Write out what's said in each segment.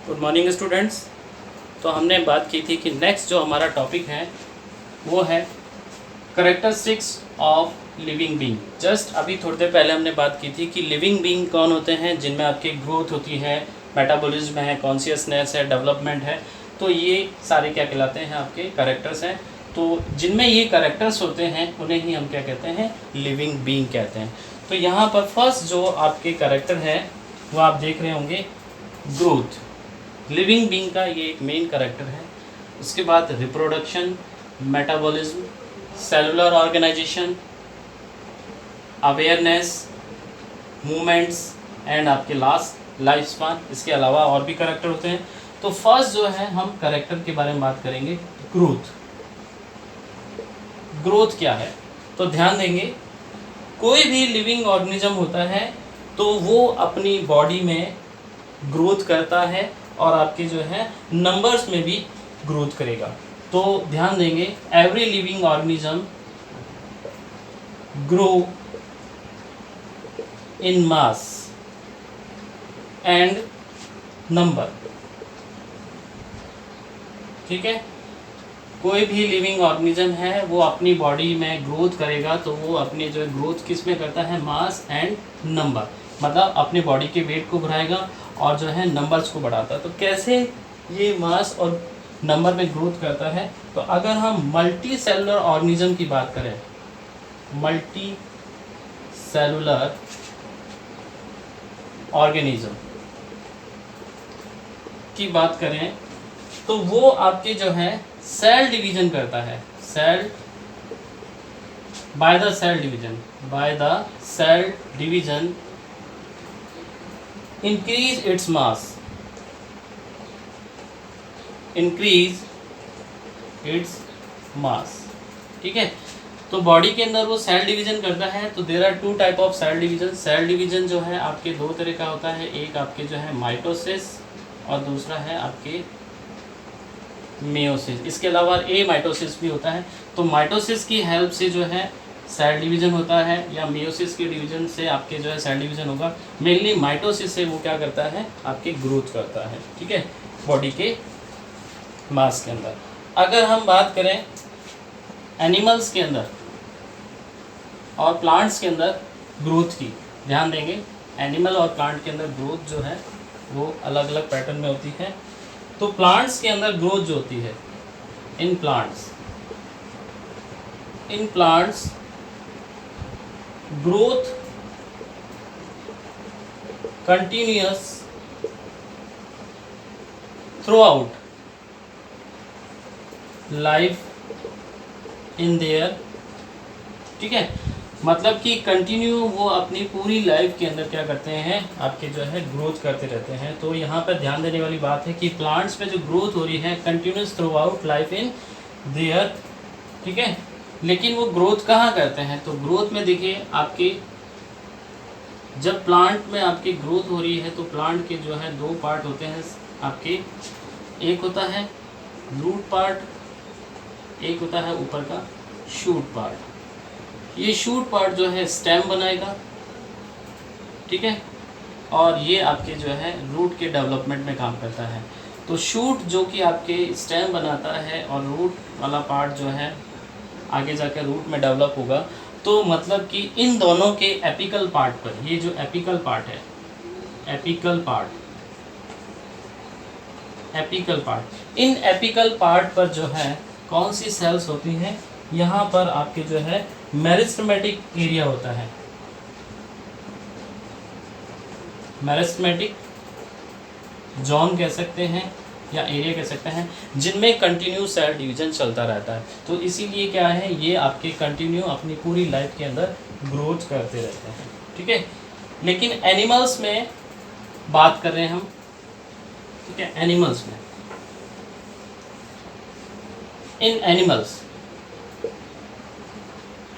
Good morning students. तो हमने बात की थी कि नेक्स्ट जो हमारा टॉपिक है वो है characteristics of living being. Just अभी थोड़ी देर पहले हमने बात की थी कि लिविंग बीइंग कौन होते हैं, जिनमें आपकी ग्रोथ होती है, मेटाबॉलिज्म है, कॉन्शियसनेस है, डेवलपमेंट है। तो ये सारे क्या कहलाते हैं, आपके करेक्टर्स हैं। तो जिनमें ये करेक्टर्स होते हैं उन्हें ही हम क्या कहते हैं, लिविंग बीइंग कहते हैं। तो यहाँ पर फर्स्ट जो आपके करेक्टर है वो आप देख रहे होंगे, ग्रोथ। लिविंग बीइंग का ये एक मेन करेक्टर है। उसके बाद reproduction, metabolism, cellular organisation, awareness, movements and आपके लास्ट लाइफ स्पान। इसके अलावा और भी करेक्टर होते हैं। तो फर्स्ट जो है हम करेक्टर के बारे में बात करेंगे, ग्रोथ। ग्रोथ क्या है, तो ध्यान देंगे, कोई भी लिविंग ऑर्गेनिज्म होता है तो वो अपनी बॉडी में ग्रोथ करता है और आपके जो है नंबर्स में भी ग्रोथ करेगा। तो ध्यान देंगे, every living organism grow in mass and number. ठीक है, कोई भी लिविंग ऑर्गेनिज्म है वो अपनी बॉडी में ग्रोथ करेगा तो वो अपनी जो है ग्रोथ किस में करता है, मास एंड नंबर। मतलब अपने बॉडी के वेट को बढ़ाएगा और जो है नंबर्स को बढ़ाता है। तो कैसे ये मास और नंबर में ग्रोथ करता है, तो अगर हम मल्टी सेलुलर ऑर्गेनिज्म की बात करें, मल्टी सेलुलर ऑर्गेनिज्म की बात करें तो वो आपके जो है सेल डिवीजन करता है। Cell by the cell division increase its mass, ठीक है। तो बॉडी के अंदर वो सेल डिवीजन करता है। तो there are two type of cell division. Cell division जो है आपके दो तरह का होता है, एक आपके जो है माइटोसिस और दूसरा है आपके मेयोसिस। इसके अलावा ए माइटोसिस भी होता है। तो माइटोसिस की हेल्प से जो है सेल डिवीजन होता है, या मेयोसिस के डिवीजन से आपके जो है सेल डिवीजन होगा। मेनली माइटोसिस से वो क्या करता है, आपके ग्रोथ करता है, ठीक है, बॉडी के मास के अंदर। अगर हम बात करें एनिमल्स के अंदर और प्लांट्स के अंदर ग्रोथ की, ध्यान देंगे, एनिमल और प्लांट के अंदर ग्रोथ जो है वो अलग अलग पैटर्न में होती है। तो प्लांट्स के अंदर ग्रोथ जो होती है, in plants growth continuous through out life in their, ठीक है। मतलब कि कंटिन्यू वो अपनी पूरी लाइफ के अंदर क्या करते हैं, आपके जो है ग्रोथ करते रहते हैं। तो यहाँ पर ध्यान देने वाली बात है कि प्लांट्स में जो ग्रोथ हो रही है continuous through out life in their, ठीक है। लेकिन वो ग्रोथ कहाँ करते हैं, तो ग्रोथ में देखिए आपके, जब प्लांट में आपकी ग्रोथ हो रही है तो प्लांट के जो है दो पार्ट होते हैं आपके, एक होता है रूट पार्ट, एक होता है ऊपर का शूट पार्ट। ये शूट पार्ट जो है स्टेम बनाएगा, ठीक है, और ये आपके जो है रूट के डेवलपमेंट में काम करता है। तो शूट जो कि आपके स्टेम बनाता है और रूट वाला पार्ट जो है आगे जाकर रूट में डेवलप होगा। तो मतलब कि इन दोनों के एपिकल पार्ट पर, ये जो एपिकल पार्ट है, इन एपिकल पार्ट पर जो है कौन सी सेल्स होती हैं, यहाँ पर आपके जो है मेरिस्टेमेटिक एरिया होता है, मेरिस्टेमेटिक जोन कह सकते हैं या एरिया कह सकते हैं, जिनमें कंटिन्यू सेल डिवीजन चलता रहता है। तो इसीलिए क्या है, ये आपके कंटिन्यू अपनी पूरी लाइफ के अंदर ग्रोथ करते रहते हैं, ठीक है। लेकिन एनिमल्स में बात कर रहे हैं हम, ठीक है, एनिमल्स में, इन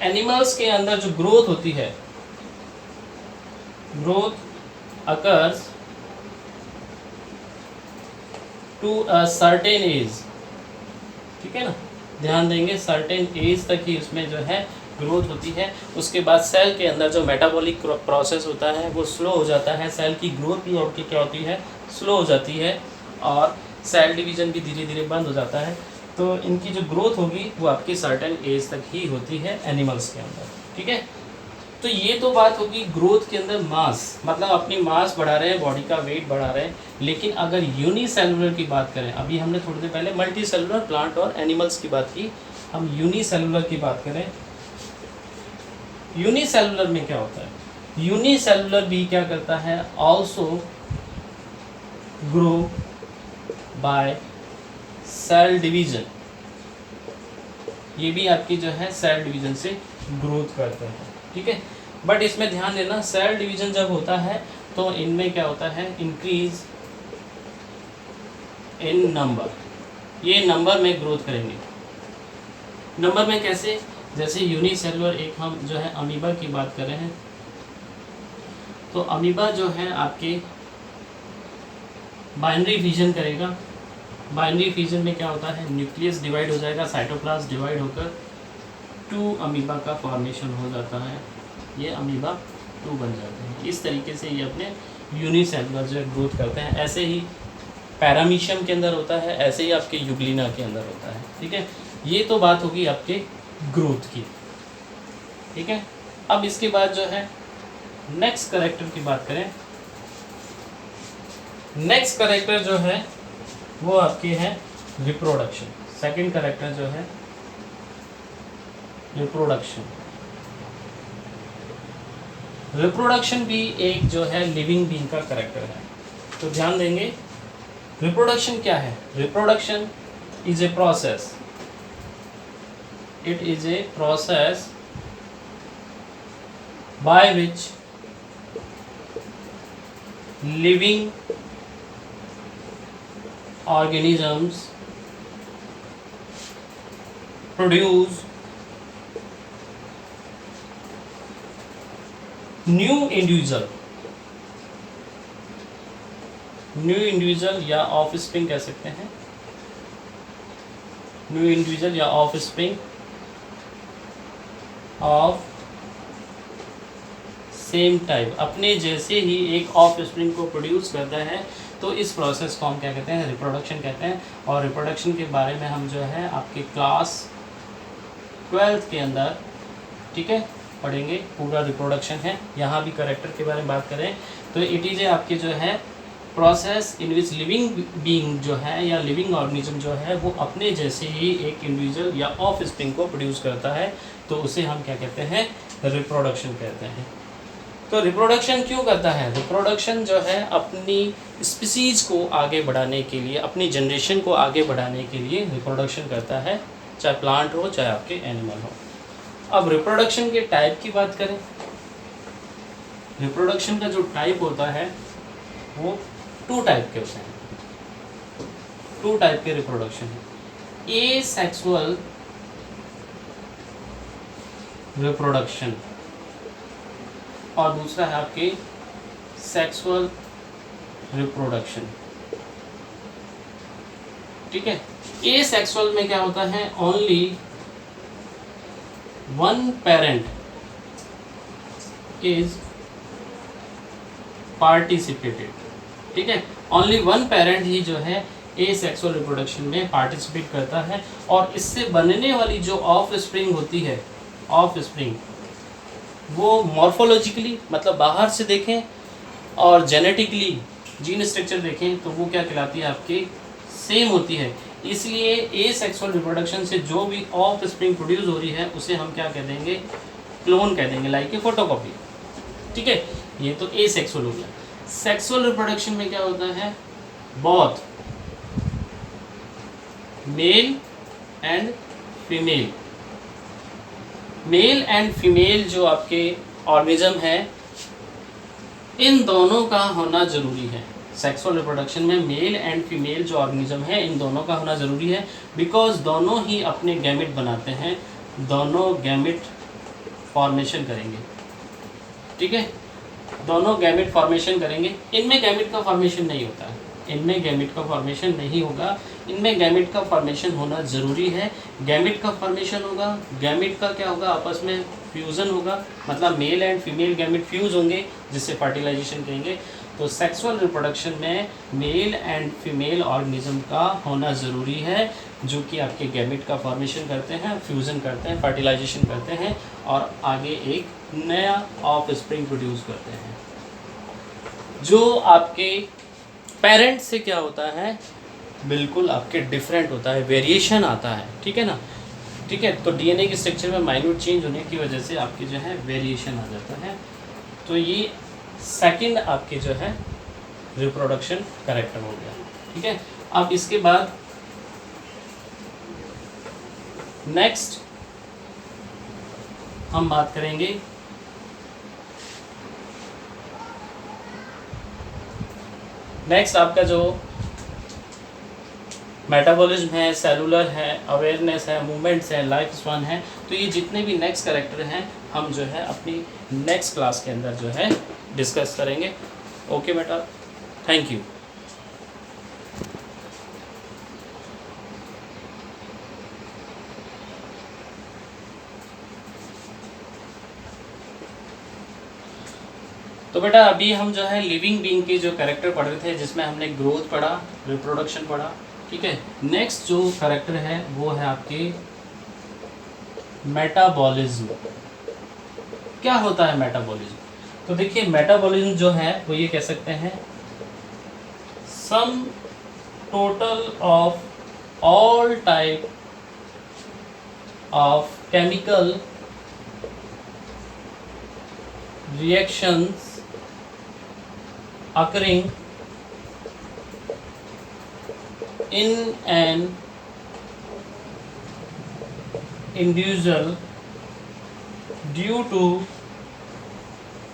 एनिमल्स के अंदर जो ग्रोथ होती है, growth occurs to a certain age, ठीक है ना, ध्यान देंगे, सर्टेन एज तक ही उसमें जो है ग्रोथ होती है। उसके बाद सेल के अंदर जो मेटाबॉलिक प्रोसेस होता है वो स्लो हो जाता है, सेल की ग्रोथ भी आपकी क्या होती है, स्लो हो जाती है। और सेल डिवीज़न भी धीरे धीरे बंद हो जाता है। तो इनकी जो ग्रोथ होगी वो आपकी सर्टेन एज तक ही होती है एनिमल्स के अंदर, ठीक है। तो ये तो बात होगी ग्रोथ के अंदर मास, मतलब अपनी मास बढ़ा रहे हैं, बॉडी का वेट बढ़ा रहे हैं। लेकिन अगर यूनिसेलुलर की बात करें, अभी हमने थोड़ी देर पहले मल्टी सेलुलर प्लांट और एनिमल्स की बात की, हम यूनिसेलुलर की बात करें। यूनिसेलुलर में क्या होता है? यूनिसेलुलर भी क्या करता है? Also grow by cell division. ये भी आपकी जो है सेल डिवीजन से ग्रोथ करते हैं, ठीक है। बट इसमें ध्यान देना, सेल डिवीजन जब होता है तो इनमें क्या होता है? इंक्रीज इन नंबर, ये नंबर में ग्रोथ करेंगे। नंबर में कैसे? जैसे यूनिसेलुलर, एक हम जो है अमीबा की बात कर रहे हैं, तो अमीबा जो है आपके बाइनरी फिजन करेगा। बाइनरी फिजन में क्या होता है? न्यूक्लियस डिवाइड हो जाएगा, साइटोप्लाज्म डिवाइड होकर 2 अमीबा का फॉर्मेशन हो जाता है, ये अमीबा 2 बन जाते हैं। इस तरीके से ये अपने यूनिसेलुलर जो ग्रोथ करते हैं। ऐसे ही पैरामीशियम के अंदर होता है, ऐसे ही आपके यूग्लिना के अंदर होता है, ठीक है। ये तो बात होगी आपके ग्रोथ की, ठीक है। अब इसके बाद जो है नेक्स्ट कैरेक्टर की बात करें। नेक्स्ट कैरेक्टर जो है वो आपके है रिप्रोडक्शन। सेकंड कैरेक्टर जो है रिप्रोडक्शन। रिप्रोडक्शन भी एक जो है लिविंग बीइंग का कैरेक्टर है। तो ध्यान देंगे, रिप्रोडक्शन क्या है? Reproduction is a process, it is a process by which living organisms produce new individual या ऑफस्प्रिंग कह सकते हैं, न्यू इंडिविजुअल या ऑफस्प्रिंग ऑफ सेम टाइप, अपने जैसे ही एक ऑफस्प्रिंग को प्रोड्यूस करता है। तो इस प्रोसेस को हम क्या कहते हैं? रिप्रोडक्शन कहते हैं। और रिप्रोडक्शन के बारे में हम जो है आपके क्लास 12th के अंदर, ठीक है, पढ़ेंगे। पूरा रिप्रोडक्शन है। यहाँ भी कैरेक्टर के बारे में बात करें तो इट इज आपके जो है process in which living being जो है या लिविंग ऑर्गेनिज्म जो है वो अपने जैसे ही एक इंडिविजुअल या ऑफस्प्रिंग को प्रोड्यूस करता है, तो उसे हम क्या कहते हैं? रिप्रोडक्शन कहते हैं। तो रिप्रोडक्शन क्यों करता है? रिप्रोडक्शन जो है अपनी स्पीसीज को आगे बढ़ाने के लिए, अपनी जनरेशन को आगे बढ़ाने के लिए रिप्रोडक्शन करता है, चाहे प्लांट हो चाहे आपके एनिमल हो। अब रिप्रोडक्शन के टाइप की बात करें, रिप्रोडक्शन का जो टाइप होता है वो 2 टाइप के होते हैं। 2 टाइप के रिप्रोडक्शन है। एसेक्सुअल रिप्रोडक्शन और दूसरा है आपके सेक्सुअल रिप्रोडक्शन, ठीक है। एसेक्सुअल में क्या होता है? Only one parent is participated, ठीक है। ओनली वन पेरेंट ही जो है एसेक्सुअल रिप्रोडक्शन में पार्टिसिपेट करता है। और इससे बनने वाली जो ऑफ स्प्रिंग होती है, ऑफ स्प्रिंग वो मॉर्फोलॉजिकली मतलब बाहर से देखें और जेनेटिकली जीन स्ट्रक्चर देखें तो वो क्या कहलाती है? आपकी सेम होती है। इसलिए एसेक्सुअल रिप्रोडक्शन से जो भी ऑफ स्प्रिंग प्रोड्यूस हो रही है उसे हम क्या कह देंगे? क्लोन कह देंगे, लाइक ए फोटोकॉपी, ठीक है। ये तो एसेक्सुअल हो गया। सेक्सुअल रिप्रोडक्शन में क्या होता है? Both male and female, male and female जो आपके ऑर्गेनिज्म है इन दोनों का होना ज़रूरी है। सेक्सुअल रिप्रोडक्शन में मेल एंड फीमेल जो ऑर्गेनिज्म है इन दोनों का होना ज़रूरी है, बिकॉज दोनों ही अपने गैमेट बनाते हैं, दोनों गैमेट फॉर्मेशन करेंगे, ठीक है। दोनों गैमेट फॉर्मेशन करेंगे। इनमें गैमेट का फॉर्मेशन नहीं होता है, इनमें गैमेट का फॉर्मेशन नहीं होगा, इनमें गैमेट का फॉर्मेशन होना ज़रूरी है। गैमेट का फॉर्मेशन होगा, गैमेट का क्या होगा? आपस में फ्यूज़न होगा, मतलब male and female gamete fuse होंगे जिससे फर्टिलाइजेशन कहेंगे। तो सेक्सुअल रिप्रोडक्शन में मेल एंड फीमेल ऑर्गेनिज्म का होना ज़रूरी है, जो कि आपके गैमेट का फॉर्मेशन करते हैं, फ्यूज़न करते हैं, फर्टिलाइजेशन करते हैं और आगे एक नया ऑफ स्प्रिंग प्रोड्यूस करते हैं। जो आपके पेरेंट से क्या होता है, बिल्कुल आपके डिफरेंट होता है, वेरिएशन आता है, ठीक है ना। ठीक है, तो डीएनए के स्ट्रक्चर में माइन्यूट चेंज होने की वजह से आपके जो है वेरिएशन आ जाता है। तो ये सेकंड आपके जो है रिप्रोडक्शन कैरेक्टर हो गया, ठीक है। अब इसके बाद नेक्स्ट हम बात करेंगे नेक्स्ट आपका जो मेटाबॉलिज्म है, सेलुलर है, अवेयरनेस है, मूवमेंट्स है, लाइफ स्पान है। तो ये जितने भी नेक्स्ट कैरेक्टर हैं हम जो है अपनी नेक्स्ट क्लास के अंदर जो है डिस्कस करेंगे। ओके बेटा, थैंक यू। तो बेटा अभी हम जो है लिविंग बीइंग के जो कैरेक्टर पढ़ रहे थे, जिसमें हमने ग्रोथ पढ़ा, रिप्रोडक्शन पढ़ा, ठीक है। नेक्स्ट जो कैरेक्टर है वो है आपके मेटाबॉलिज्म। क्या होता है मेटाबॉलिज्म? तो देखिए मेटाबॉलिज्म जो है वो ये कह सकते हैं sum total of all type of chemical reactions occurring in an individual due to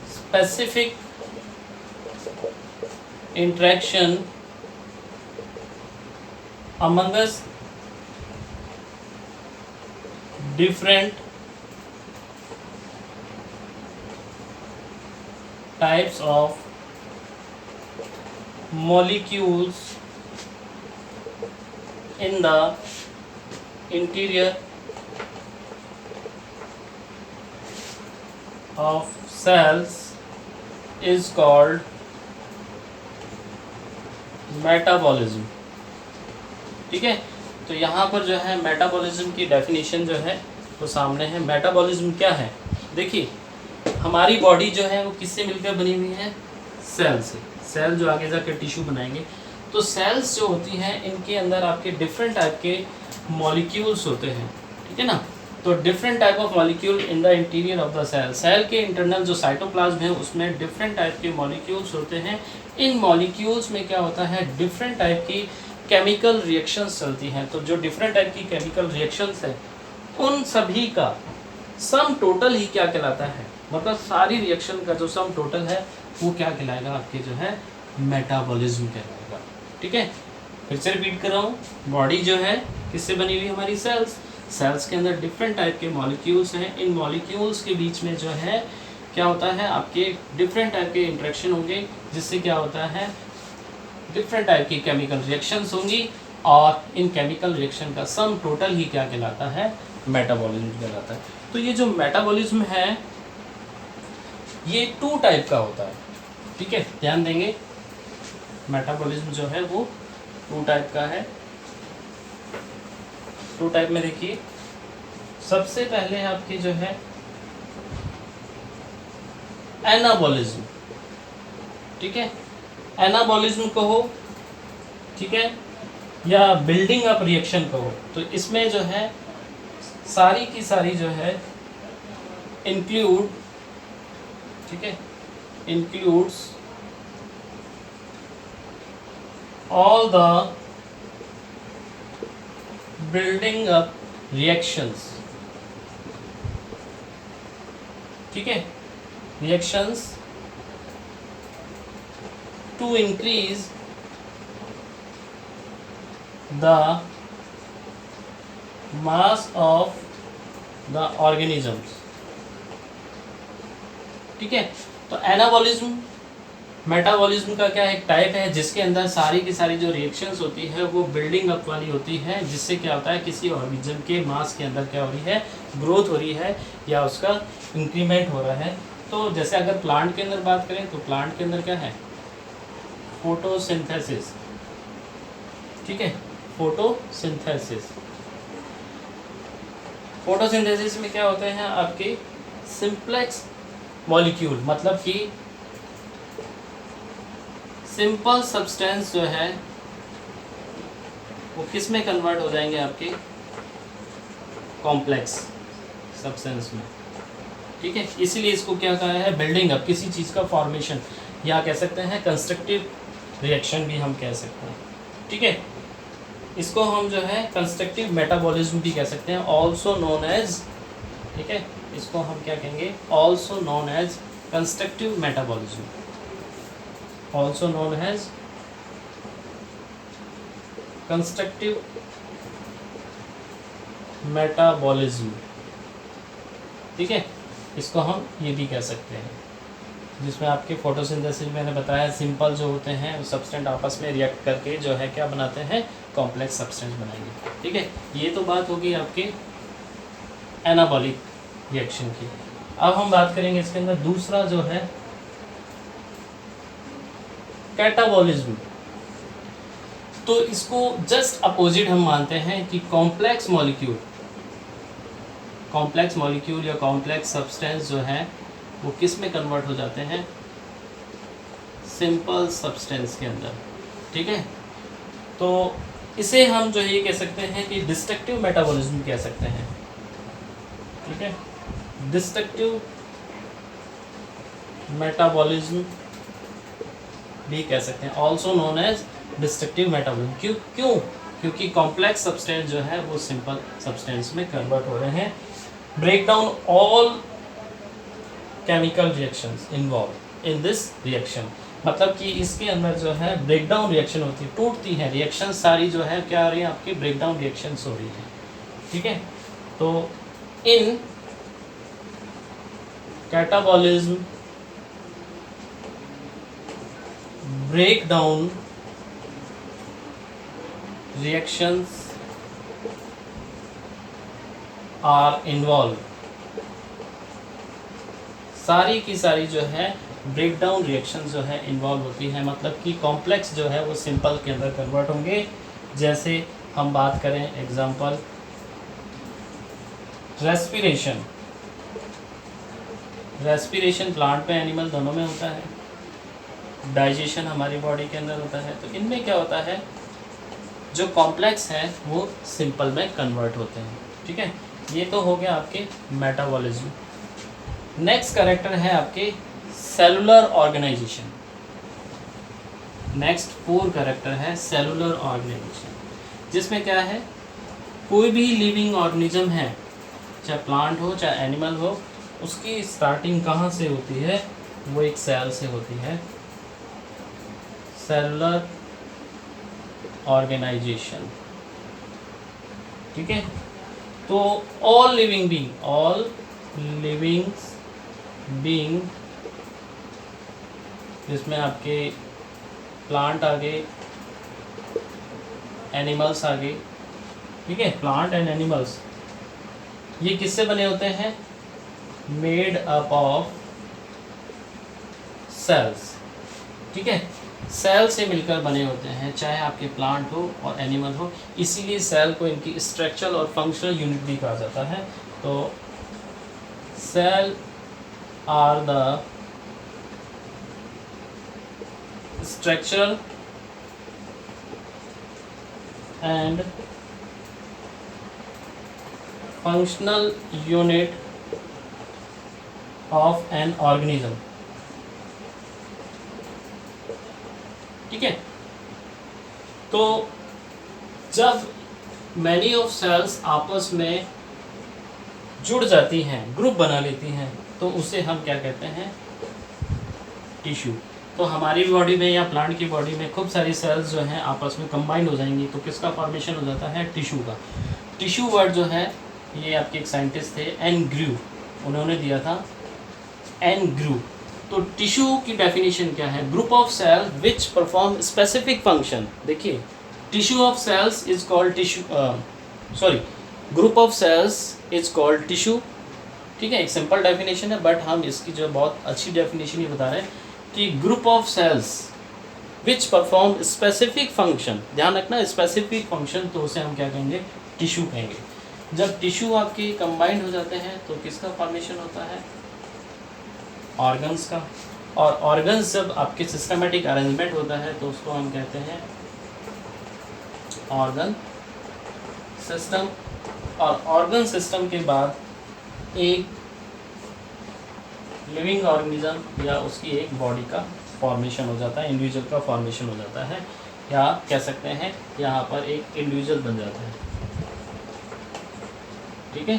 specific interaction amongst different types of molecules in the interior of cells is called metabolism, ठीक है। तो यहाँ पर जो है मेटाबॉलिज्म की डेफिनेशन जो है वो सामने है। मेटाबॉलिज्म क्या है? देखिए हमारी बॉडी जो है वो किससे मिलकर बनी हुई है? सेल से। सेल जो आगे जाकर टिश्यू बनाएंगे। तो सेल्स जो होती हैं इनके अंदर आपके डिफरेंट टाइप के मॉलिक्यूल्स होते हैं, ठीक है ना। तो different type of molecule in the interior of the cell. Cell के इंटरनल जो साइटोप्लाज्म है उसमें डिफरेंट टाइप के मॉलिक्यूल्स होते हैं। इन मॉलिक्यूल्स में क्या होता है, डिफरेंट टाइप की केमिकल रिएक्शंस चलती हैं। तो जो डिफरेंट टाइप की केमिकल रिएक्शंस है उन सभी का सम टोटल ही क्या कहलाता है, मतलब सारी रिएक्शन का जो सम टोटल है वो क्या कहलाएगा, आपके जो है मेटाबॉलिज्म कहलाएगा, ठीक है। फिर से रिपीट कर रहा हूँ, बॉडी जो है किससे बनी हुई हमारी? सेल्स। सेल्स के अंदर डिफरेंट टाइप के मॉलिक्यूल्स हैं। इन मॉलिक्यूल्स के बीच में जो है क्या होता है, आपके डिफरेंट टाइप के इंटरेक्शन होंगे, जिससे क्या होता है डिफरेंट टाइप की केमिकल रिएक्शंस होंगी और इन केमिकल रिएक्शन का सम टोटल ही क्या कहलाता है, मेटाबॉलिज्म कहलाता है। तो ये जो मेटाबॉलिज्म है ये 2 टाइप का होता है, ठीक है, ध्यान देंगे। मेटाबॉलिज्म जो है वो 2 टाइप का है। 2 टाइप में देखिए, सबसे पहले आपकी जो है एनाबॉलिज्म, ठीक है। एनाबॉलिज्म कहो, ठीक है, या बिल्डिंग अप रिएक्शन कहो। तो इसमें जो है सारी की सारी जो है इंक्लूड, ठीक है, includes all the building up reactions, ठीक है, reactions to increase the mass of the organisms, ठीक है। तो एनाबॉलिज्म मेटाबॉलिज्म का क्या एक टाइप है जिसके अंदर सारी की सारी जो रिएक्शंस होती है वो बिल्डिंग अप वाली होती है, जिससे क्या होता है किसी ऑर्गेनिज्म के मास के अंदर क्या हो रही है, ग्रोथ हो रही है या उसका इंक्रीमेंट हो रहा है। तो जैसे अगर प्लांट के अंदर बात करें तो प्लांट के अंदर क्या है, फोटोसिंथेसिस, ठीक है, फोटोसिंथेसिस। फोटोसिंथेसिस में क्या होते हैं आपके सिंप्लेक्स मॉलिक्यूल, मतलब कि सिंपल सब्सटेंस जो है वो किस में कन्वर्ट हो जाएंगे आपके कॉम्प्लेक्स सब्सटेंस में, ठीक है। इसीलिए इसको क्या कहा है, बिल्डिंग अप, किसी चीज़ का फॉर्मेशन, या कह सकते हैं कंस्ट्रक्टिव रिएक्शन भी हम कह सकते हैं, ठीक है। इसको हम जो है कंस्ट्रक्टिव मेटाबॉलिज्म भी कह सकते हैं, ऑल्सो नोन एज, ठीक है, इसको हम क्या कहेंगे, also known as constructive metabolism, also known as constructive metabolism, ठीक है। इसको हम ये भी कह सकते हैं, जिसमें आपके फोटोसिंथेसिस मैंने बताया सिंपल जो होते हैं वो सब्सटेंस आपस में रिएक्ट करके जो है क्या बनाते हैं, कॉम्प्लेक्स सब्सटेंस बनाएंगे, ठीक है। ये तो बात होगी आपके एनाबॉलिक रिएक्शन की। अब हम बात करेंगे इसके अंदर दूसरा जो है कैटाबॉलिज्म। तो इसको जस्ट अपोजिट हम मानते हैं कि कॉम्प्लेक्स मॉलिक्यूल या कॉम्प्लेक्स सब्सटेंस जो है वो किस में कन्वर्ट हो जाते हैं, सिंपल सब्सटेंस के अंदर, ठीक है। तो इसे हम जो है ये कह सकते हैं कि डिस्ट्रक्टिव मेटाबॉलिज्म कह सकते हैं, ठीक है, डिस्ट्रक्टिव मेटाबॉलिज्म भी कह सकते हैं, also known as destructive metabolism. क्योंकि कॉम्प्लेक्स सब्सटेंस जो है वो सिंपल सब्सटेंस में कन्वर्ट हो रहे हैं। Break down all chemical reactions involve in this reaction, मतलब कि इसके अंदर जो है ब्रेक डाउन रिएक्शन होती है, टूटती है रिएक्शन सारी जो है क्या आ रही है आपकी ब्रेक डाउन रिएक्शंस हो रही है, ठीक है। तो इन catabolism break down reactions are involved, सारी की सारी जो है ब्रेक डाउन रिएक्शन जो है इन्वॉल्व होती है, मतलब कि कॉम्प्लेक्स जो है वो सिंपल के अंदर कन्वर्ट होंगे। जैसे हम बात करें एग्जांपल रेस्पिरेशन प्लांट पे एनिमल दोनों में होता है, डाइजेशन हमारी बॉडी के अंदर होता है। तो इनमें क्या होता है, जो कॉम्प्लेक्स है वो सिंपल में कन्वर्ट होते हैं, ठीक है। ये तो हो गया आपके मेटाबॉलिज्म। नेक्स्ट कैरेक्टर है आपके सेलुलर ऑर्गेनाइजेशन। नेक्स्ट 4 कैरेक्टर है सेलुलर ऑर्गेनाइजेशन, जिसमें क्या है, कोई भी लिविंग ऑर्गेनिज्म है, चाहे प्लांट हो चाहे एनिमल हो, उसकी स्टार्टिंग कहाँ से होती है, वो एक सेल से होती है, सेलुलर ऑर्गेनाइजेशन, ठीक है। तो ऑल लिविंग बीइंग जिसमें आपके प्लांट आ गए, एनिमल्स आ गए, ठीक है। प्लांट एंड एनिमल्स ये किससे बने होते हैं, मेड अप ऑफ सेल्स, ठीक है। सेल से मिलकर बने होते हैं, चाहे आपके प्लांट हो और एनिमल हो, इसीलिए सेल को इनकी स्ट्रक्चरल और फंक्शनल यूनिट भी कहा जाता है। तो cell are the structural and functional unit of an organism, ठीक है। तो जब मैनी ऑफ सेल्स आपस में जुड़ जाती हैं, ग्रुप बना लेती हैं, तो उसे हम क्या कहते हैं, टिश्यू। तो हमारी बॉडी में या प्लांट की बॉडी में खूब सारी सेल्स जो हैं आपस में कंबाइंड हो जाएंगी, तो किसका फॉर्मेशन हो जाता है, टिश्यू का। टिश्यू वर्ड जो है ये आपके एक साइंटिस्ट थे एन ग्रू, उन्होंने दिया था एन ग्रू। तो टिश्यू की डेफिनेशन क्या है, group of cell which perform specific function. देखिए tissue of cells is called tissue, group of cells is called tissue, ठीक है। एक सिंपल डेफिनेशन है, बट हम इसकी जो बहुत अच्छी डेफिनेशन ये बता रहे हैं कि group of cells which perform specific function, ध्यान रखना स्पेसिफिक फंक्शन, तो उसे हम क्या कहेंगे, टिश्यू कहेंगे। जब टिश्यू आपके कंबाइंड हो जाते हैं तो किसका फॉर्मेशन होता है, ऑर्गन्स का। और ऑर्गन्स जब आपके सिस्टमेटिक अरेंजमेंट होता है तो उसको हम कहते हैं ऑर्गन सिस्टम। और ऑर्गन सिस्टम के बाद एक लिविंग ऑर्गेनिज्म या उसकी एक बॉडी का फॉर्मेशन हो जाता है, इंडिविजुअल का फॉर्मेशन हो जाता है, या कह सकते हैं यहाँ पर एक इंडिविजुअल बन जाता है। ठीक है,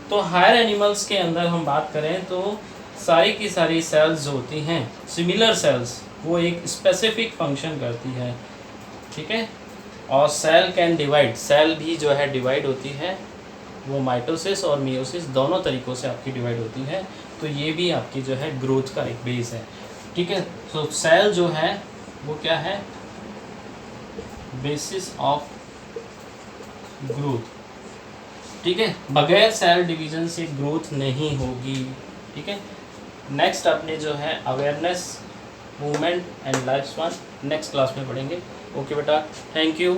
तो हायर एनिमल्स के अंदर हम बात करें तो सारी की सारी सेल्स जो होती हैं, सिमिलर सेल्स, वो एक स्पेसिफिक फंक्शन करती है। ठीक है, और सेल कैन डिवाइड, सेल भी जो है डिवाइड होती है, वो माइटोसिस और मियोसिस दोनों तरीक़ों से आपकी डिवाइड होती है। तो ये भी आपकी जो है ग्रोथ का एक बेस है। ठीक है, तो सेल जो है वो क्या है, बेसिस ऑफ ग्रोथ। ठीक है, बगैर सेल डिवीज़न से ग्रोथ नहीं होगी। ठीक है, नेक्स्ट अपने जो है awareness, movement and life span next class में पढ़ेंगे। ओके बेटा, थैंक यू।